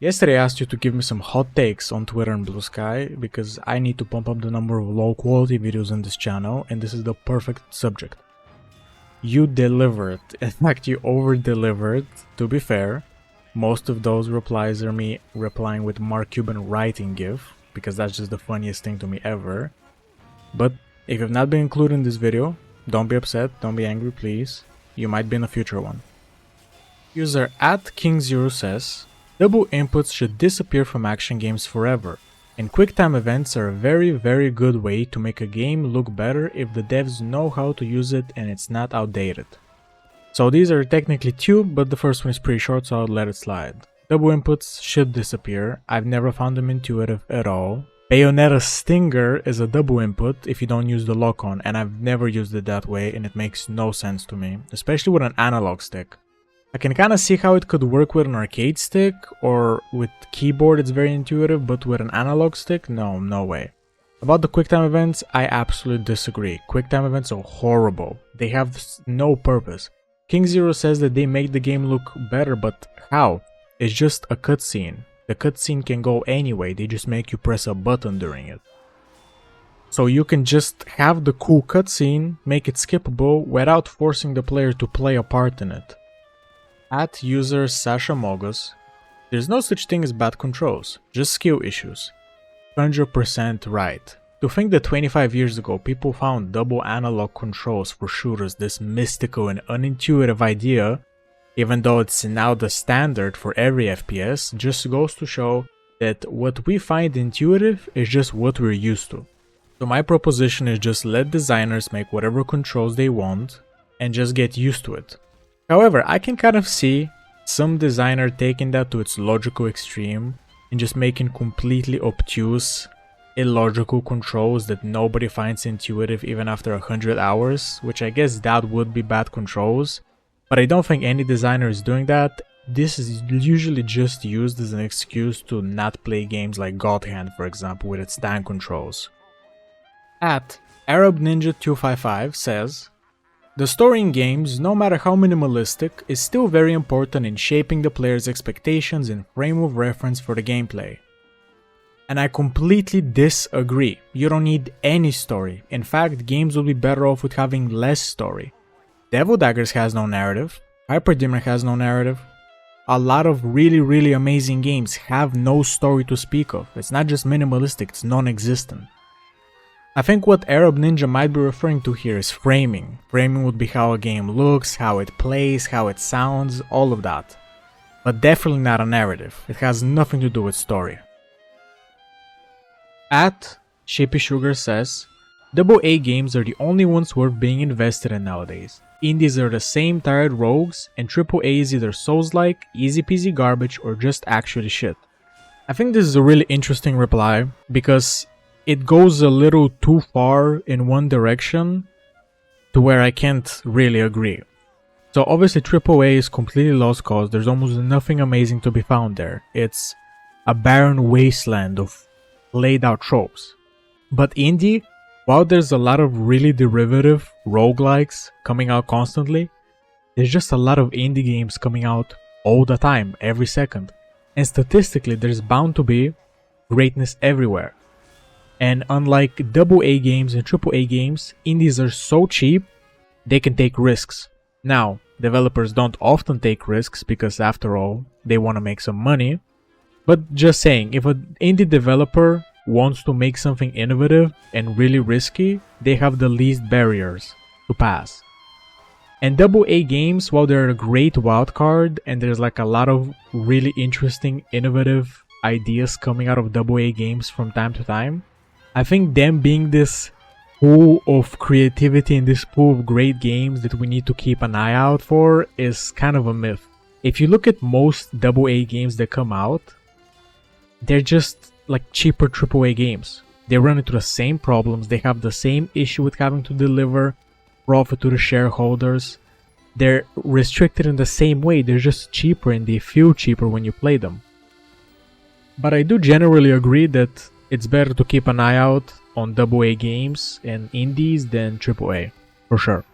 Yesterday I asked you to give me some hot takes on Twitter and Blue Sky because I need to pump up the number of low quality videos on this channel, and this is the perfect subject. You delivered. In fact, you over-delivered, to be fair. Most of those replies are me replying with Mark Cuban writing gif, because that's just the funniest thing to me ever. But if you've not been included in this video, don't be upset, don't be angry, please. You might be in a future one. User @King0 says, double inputs should disappear from action games forever, and QuickTime events are a very good way to make a game look better if the devs know how to use it and it's not outdated. So these are technically two, but the first one is pretty short, so I'll let it slide. Double inputs should disappear. I've never found them intuitive at all. Bayonetta Stinger is a double input if you don't use the lock-on, and I've never used it that way and it makes no sense to me, especially with an analog stick. I can kinda see how it could work with an arcade stick, or with keyboard it's very intuitive, but with an analog stick, no way. About the QuickTime events, I absolutely disagree. QuickTime events are horrible. They have no purpose. King0 says that they make the game look better, but how? It's just a cutscene. The cutscene can go anyway, they just make you press a button during it. So you can just have the cool cutscene, make it skippable, without forcing the player to play a part in it. @user Sasha Mogus, there's no such thing as bad controls, just skill issues. 100% right. To think that 25 years ago people found double analog controls for shooters this mystical and unintuitive idea, even though it's now the standard for every FPS, just goes to show that what we find intuitive is just what we're used to. So my proposition is just let designers make whatever controls they want and just get used to it. However, I can kind of see some designer taking that to its logical extreme and just making completely obtuse, illogical controls that nobody finds intuitive even after 100 hours, which I guess that would be bad controls, but I don't think any designer is doing that. This is usually just used as an excuse to not play games like God Hand, for example, with its tank controls. @ArabNinja255 says, the story in games, no matter how minimalistic, is still very important in shaping the player's expectations and frame of reference for the gameplay. And I completely disagree. You don't need any story. In fact, games will be better off with having less story. Devil Daggers has no narrative. Hyperdimmer has no narrative. A lot of really amazing games have no story to speak of. It's not just minimalistic, it's non-existent. I think what Arab Ninja might be referring to here is framing. Framing would be how a game looks, how it plays, how it sounds, all of that. But definitely not a narrative. It has nothing to do with story. @ShippySugar says, AA games are the only ones worth being invested in nowadays. Indies are the same tired rogues, and AAA is either Souls-like, easy peasy garbage, or just actually shit. I think this is a really interesting reply, because it goes a little too far in one direction to where I can't really agree. So obviously AAA is completely lost cause, there's almost nothing amazing to be found there. It's a barren wasteland of laid out tropes. But indie, while there's a lot of really derivative roguelikes coming out constantly, there's just a lot of indie games coming out all the time, every second. And statistically there's bound to be greatness everywhere. And unlike AA games and AAA games, indies are so cheap, they can take risks. Now, developers don't often take risks because after all, they want to make some money. But just saying, if an indie developer wants to make something innovative and really risky, they have the least barriers to pass. And AA games, while they're a great wildcard and there's like a lot of really interesting, innovative ideas coming out of AA games from time to time, I think them being this pool of creativity and this pool of great games that we need to keep an eye out for is kind of a myth. If you look at most AA games that come out, they're just like cheaper AAA games. They run into the same problems, they have the same issue with having to deliver profit to the shareholders. They're restricted in the same way, they're just cheaper and they feel cheaper when you play them. But I do generally agree that it's better to keep an eye out on AA games and indies than AAA, for sure.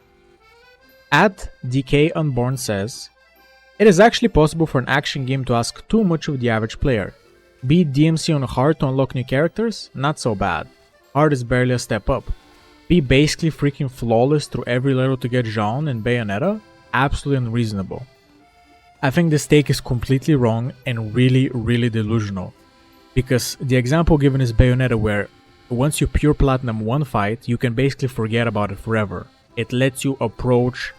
@DK Unborn says, It is actually possible for an action game to ask too much of the average player. Beat DMC on hard to unlock new characters? Not so bad. Hard is barely a step up. Be basically freaking flawless through every level to get Jean and Bayonetta? Absolutely unreasonable. I think this take is completely wrong and really delusional. Because the example given is Bayonetta, where once you pure platinum one fight, you can basically forget about it forever. It lets you approach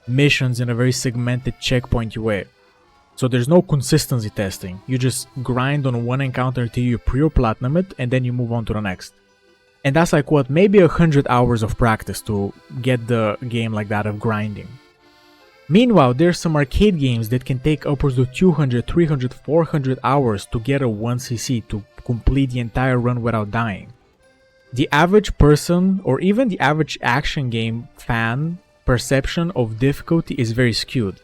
missions in a very segmented checkpoint way. So there's no consistency testing. You just grind on one encounter till you pure platinum it and then you move on to the next. And that's like what, maybe 100 hours of practice to get the game like that of grinding. Meanwhile, there's some arcade games that can take upwards of 200, 300, 400 hours to get a 1cc to complete the entire run without dying. The average person, or even the average action game fan, perception of difficulty is very skewed.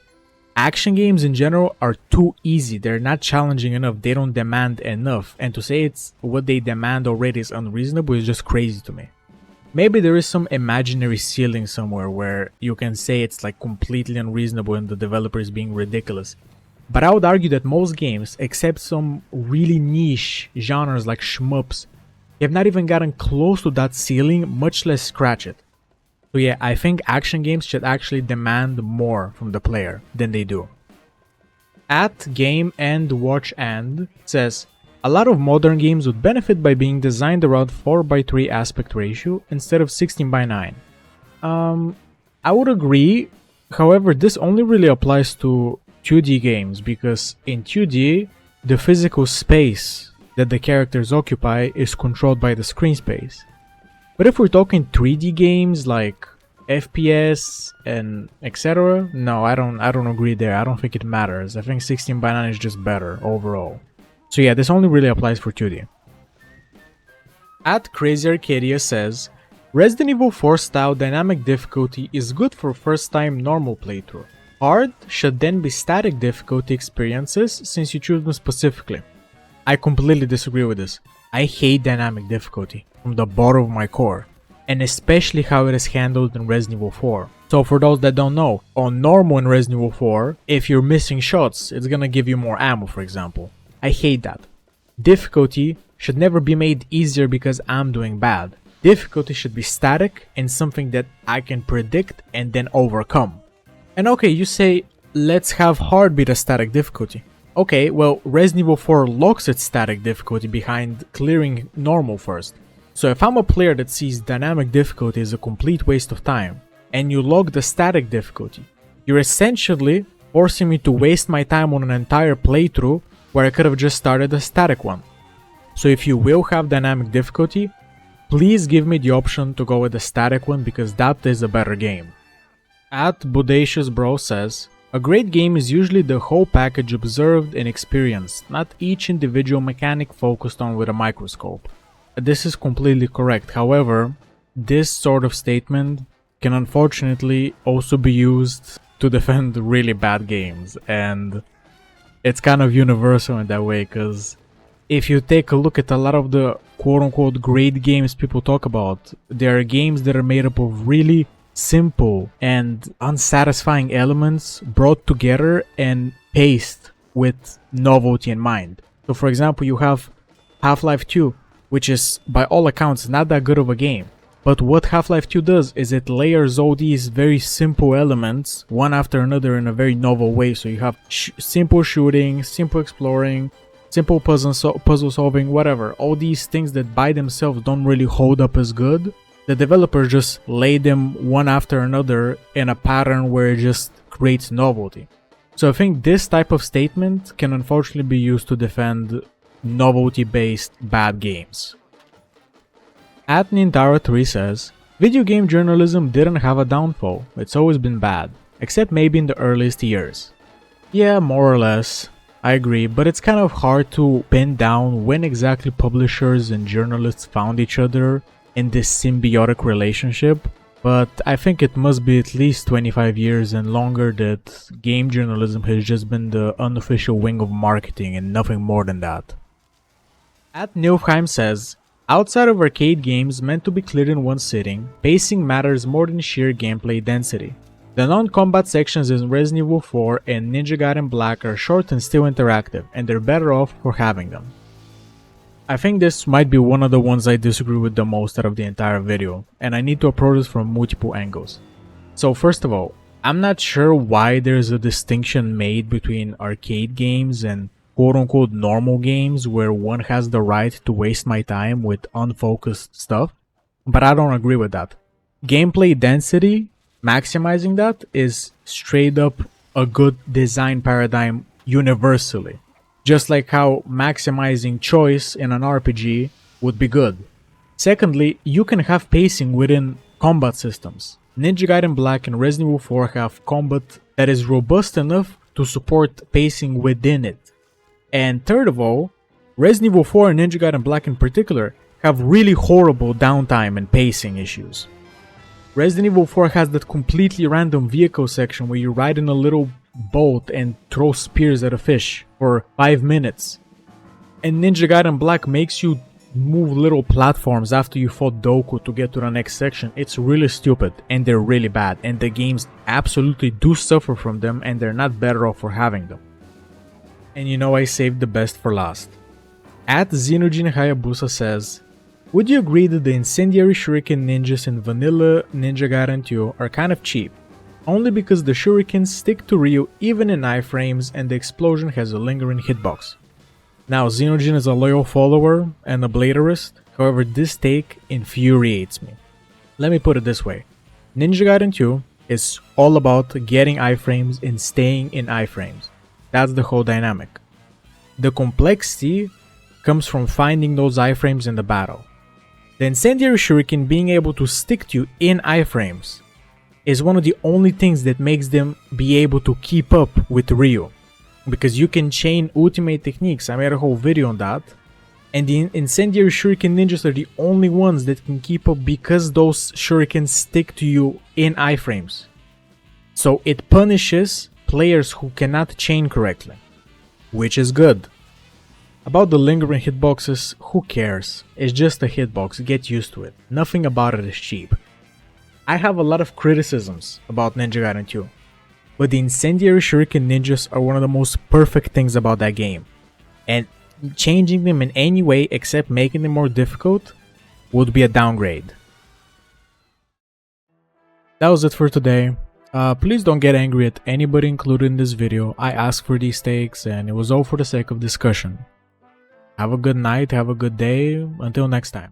Action games in general are too easy, they're not challenging enough, they don't demand enough, and to say it's what they demand already is unreasonable is just crazy to me. Maybe there is some imaginary ceiling somewhere where you can say it's like completely unreasonable and the developer is being ridiculous. But I would argue that most games, except some really niche genres like shmups, have not even gotten close to that ceiling, much less scratch it. So yeah, I think action games should actually demand more from the player than they do. At Game and Watch and says, a lot of modern games would benefit by being designed around 4:3 aspect ratio instead of 16:9. I would agree, however this only really applies to 2D games because in 2D, the physical space that the characters occupy is controlled by the screen space. But if we're talking 3D games like FPS and etc., no, I don't agree there. I don't think it matters. I think 16:9 is just better overall. So yeah, this only really applies for 2D. At Crazy Arcadia says, Resident Evil 4 style dynamic difficulty is good for first time normal playthrough. Hard should then be static difficulty experiences since you choose them specifically. I completely disagree with this. I hate dynamic difficulty from the bottom of my core, and especially how it is handled in Resident Evil 4. So for those that don't know, on normal in Resident Evil 4, if you're missing shots, it's gonna give you more ammo, for example. I hate that. Difficulty should never be made easier because I'm doing bad. Difficulty should be static and something that I can predict and then overcome. And okay, you say, let's have hard be the static difficulty. Okay, well, Resident Evil 4 locks its static difficulty behind clearing normal first. So if I'm a player that sees dynamic difficulty as a complete waste of time, and you lock the static difficulty, you're essentially forcing me to waste my time on an entire playthrough where I could have just started a static one. So if you will have dynamic difficulty, please give me the option to go with the static one because that is a better game. At Bodacious Bro says, a great game is usually the whole package observed and experienced, not each individual mechanic focused on with a microscope. This is completely correct. However, this sort of statement can unfortunately also be used to defend really bad games, and it's kind of universal in that way because if you take a look at a lot of the quote-unquote great games people talk about, there are games that are made up of really simple and unsatisfying elements brought together and paced with novelty in mind. So for example, you have Half-Life 2, which is by all accounts not that good of a game. But what Half-Life 2 does is it layers all these very simple elements one after another in a very novel way. So you have simple shooting, simple exploring, simple puzzle solving, whatever. All these things that by themselves don't really hold up as good. The developers just lay them one after another in a pattern where it just creates novelty. So I think this type of statement can unfortunately be used to defend novelty-based bad games. At Nintaro3 says, video game journalism didn't have a downfall, it's always been bad, except maybe in the earliest years. Yeah, more or less, I agree, but it's kind of hard to pin down when exactly publishers and journalists found each other in this symbiotic relationship, but I think it must be at least 25 years and longer that game journalism has just been the unofficial wing of marketing and nothing more than that. At Nilfheim says, outside of arcade games meant to be cleared in one sitting, pacing matters more than sheer gameplay density. The non-combat sections in Resident Evil 4 and Ninja Gaiden Black are short and still interactive, and they're better off for having them. I think this might be one of the ones I disagree with the most out of the entire video, and I need to approach this from multiple angles. So first of all, I'm not sure why there's a distinction made between arcade games and quote-unquote normal games where one has the right to waste my time with unfocused stuff, but I don't agree with that. Gameplay density, maximizing that, is straight up a good design paradigm universally. Just like how maximizing choice in an RPG would be good. Secondly, you can have pacing within combat systems. Ninja Gaiden Black and Resident Evil 4 have combat that is robust enough to support pacing within it. And third of all, Resident Evil 4 and Ninja Gaiden Black in particular have really horrible downtime and pacing issues. Resident Evil 4 has that completely random vehicle section where you ride in a little boat and throw spears at a fish for 5 minutes. And Ninja Gaiden Black makes you move little platforms after you fought Doku to get to the next section. It's really stupid and they're really bad, and the games absolutely do suffer from them, and they're not better off for having them. And you know, I saved the best for last. At Xenogene Hayabusa says, would you agree that the incendiary shuriken ninjas in vanilla Ninja Gaiden 2 are kind of cheap? Only because the shurikens stick to Ryu even in iframes and the explosion has a lingering hitbox. Now, Xenogene is a loyal follower and a bladerist, however this take infuriates me. Let me put it this way, Ninja Gaiden 2 is all about getting iframes and staying in iframes. That's the whole dynamic. The complexity comes from finding those iframes in the battle. The incendiary shuriken being able to stick to you in iframes is one of the only things that makes them be able to keep up with Ryu. Because you can chain ultimate techniques, I made a whole video on that. And the incendiary shuriken ninjas are the only ones that can keep up because those shurikens stick to you in iframes. So it punishes players who cannot chain correctly, which is good. About the lingering hitboxes, who cares? It's just a hitbox, get used to it. Nothing about it is cheap. I have a lot of criticisms about Ninja Gaiden 2, but the incendiary shuriken ninjas are one of the most perfect things about that game, and changing them in any way except making them more difficult would be a downgrade. That was it for today. Please don't get angry at anybody included in this video. I asked for these takes and it was all for the sake of discussion. Have a good night, have a good day, until next time.